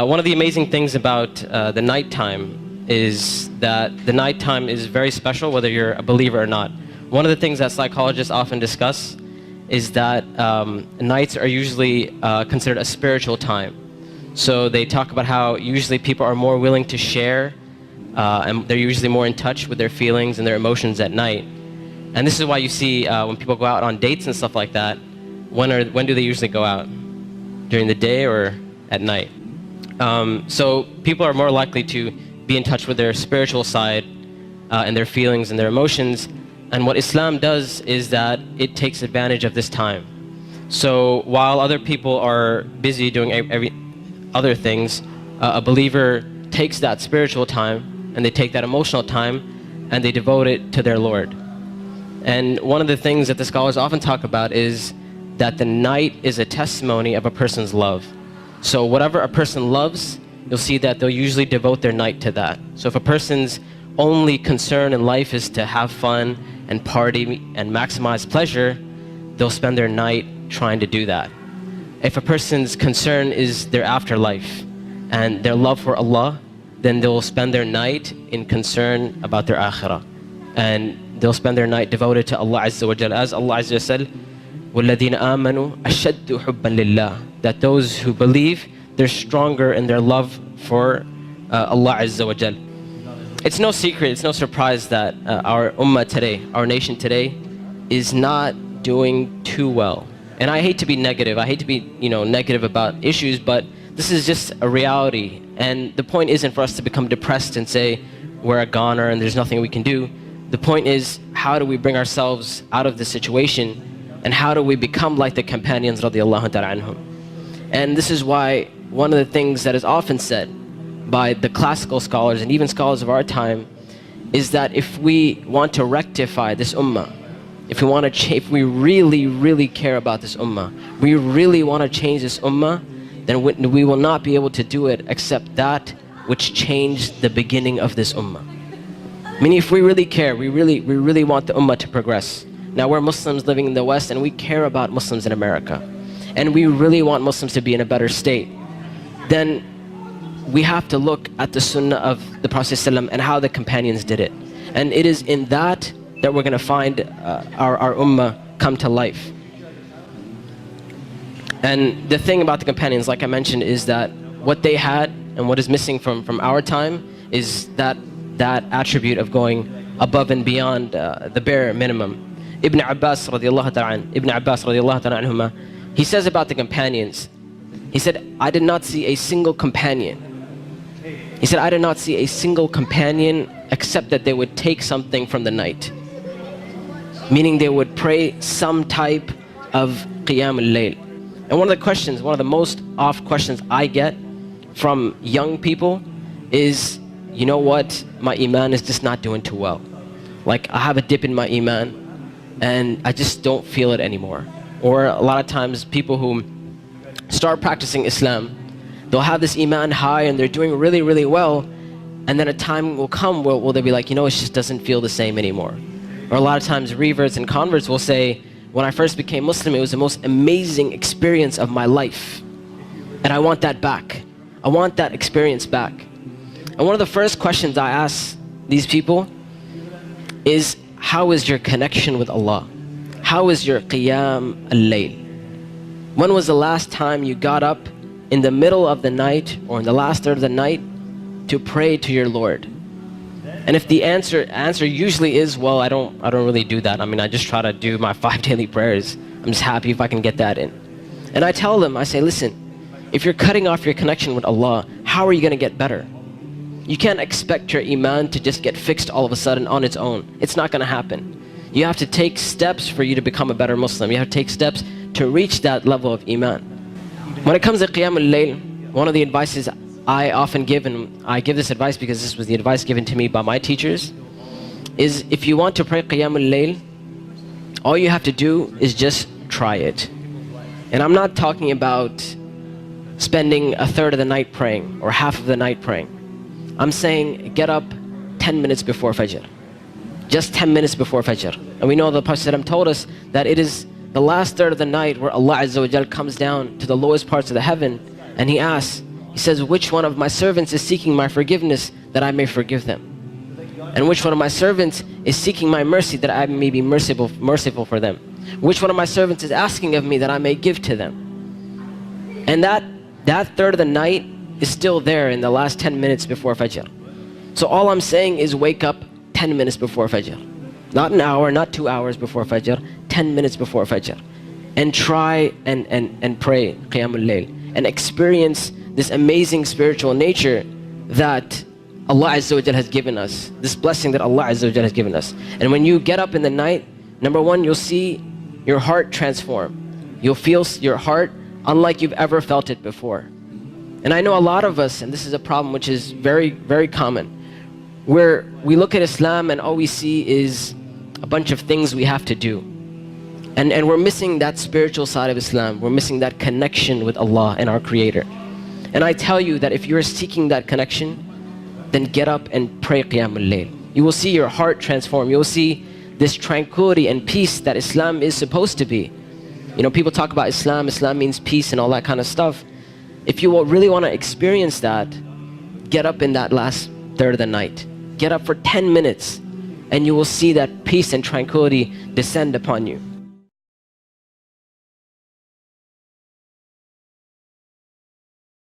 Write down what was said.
One of the amazing things about the nighttime is that the nighttime is very special whether you're a believer or not. One of the things that psychologists often discuss is that nights are usually considered a spiritual time. So they talk about how usually people are more willing to share and they're usually more in touch with their feelings and their emotions at night. And this is why you see when people go out on dates and stuff like that, when do they usually go out? During the day or at night? So people are more likely to be in touch with their spiritual side and their feelings and their emotions. And what Islam does is that it takes advantage of this time. So while other people are busy doing other things, a believer takes that spiritual time and they take that emotional time and they devote it to their Lord. And one of the things that the scholars often talk about is that the night is a testimony of a person's love. So whatever a person loves, you'll see that they'll usually devote their night to that. So if a person's only concern in life is to have fun and party and maximize pleasure, they'll spend their night trying to do that. If a person's concern is their afterlife and their love for Allah, then they'll spend their night in concern about their akhirah. And they'll spend their night devoted to Allah Azza wa Jal. As Allah Azza wa Jal said, وَالَّذِينَ آمَنُوا أَشَدُّ حُبًّا لِلَّهِ, that those who believe, they're stronger in their love for Allah Azza wa Jal. It's no secret, it's no surprise that our ummah today, our nation today, is not doing too well. And I hate to be negative, I hate to be negative about issues, but this is just a reality. And the point isn't for us to become depressed and say we're a goner and there's nothing we can do. The point is, how do we bring ourselves out of this situation, and how do we become like the companions radiallahu ta'ala anhum? And this is why one of the things that is often said by the classical scholars and even scholars of our time is that if we want to rectify this ummah, if we really, really care about this ummah, we really want to change this ummah, then we will not be able to do it except that which changed the beginning of this ummah. Meaning, if we really care, we really want the ummah to progress. Now we're Muslims living in the West and we care about Muslims in America, and we really want Muslims to be in a better state, then we have to look at the sunnah of the Prophet ﷺ and how the companions did it. And it is in that we're going to find our ummah come to life. And the thing about the companions, like I mentioned, is that what they had and what is missing from our time is that attribute of going above and beyond the bare minimum. Ibn Abbas radiallahu ta'ala anhuma, he says about the companions, he said, I did not see a single companion. He said, I did not see a single companion except that they would take something from the night. Meaning they would pray some type of qiyam al-layl. And one of the most oft questions I get from young people is, you know what, my iman is just not doing too well. Like, I have a dip in my iman and I just don't feel it anymore. Or a lot of times people who start practicing Islam, they'll have this iman high and they're doing really, really well, and then a time will come where they'll be like, it just doesn't feel the same anymore. Or a lot of times reverts and converts will say, when I first became Muslim, it was the most amazing experience of my life, and I want that back. I want that experience back. And one of the first questions I ask these people is, how is your connection with Allah? How is your qiyam al-layl? When was the last time you got up in the middle of the night or in the last third of the night to pray to your Lord? And if the answer usually is, well, I don't really do that. I just try to do my 5 daily prayers. I'm just happy if I can get that in. And I tell them, I say, listen, if you're cutting off your connection with Allah, how are you going to get better? You can't expect your iman to just get fixed all of a sudden on its own. It's not going to happen. You have to take steps for you to become a better Muslim. You have to take steps to reach that level of iman. When it comes to qiyam al-layl, one of the advices I often give, and I give this advice because this was the advice given to me by my teachers, is if you want to pray qiyam al-layl, all you have to do is just try it. And I'm not talking about spending a third of the night praying or half of the night praying. I'm saying get up 10 minutes before Fajr. Just 10 minutes before Fajr. And we know the Prophet ﷺ told us that it is the last third of the night where Allah Azza wa Jal comes down to the lowest parts of the heaven and He asks, He says, which one of my servants is seeking my forgiveness that I may forgive them? And which one of my servants is seeking my mercy that I may be merciful for them? Which one of my servants is asking of me that I may give to them? And that third of the night is still there in the last 10 minutes before Fajr. So all I'm saying is wake up 10 minutes before Fajr. Not an hour, not 2 hours before Fajr, 10 minutes before Fajr. And try and pray Qiyamul Layl and experience this amazing spiritual nature that Allah Azza wa Jal has given us, this blessing that Allah Azza wa Jal has given us. And when you get up in the night, number one, you'll see your heart transform. You'll feel your heart unlike you've ever felt it before. And I know a lot of us, and this is a problem which is very, very common, where we look at Islam and all we see is a bunch of things we have to do. And we're missing that spiritual side of Islam. We're missing that connection with Allah and our Creator. And I tell you that if you're seeking that connection, then get up and pray Qiyamul Layl. You will see your heart transform. You will see this tranquility and peace that Islam is supposed to be. You know, people talk about Islam means peace and all that kind of stuff. If you really want to experience that, get up in that last third of the night. Get up for 10 minutes and you will see that peace and tranquility descend upon you.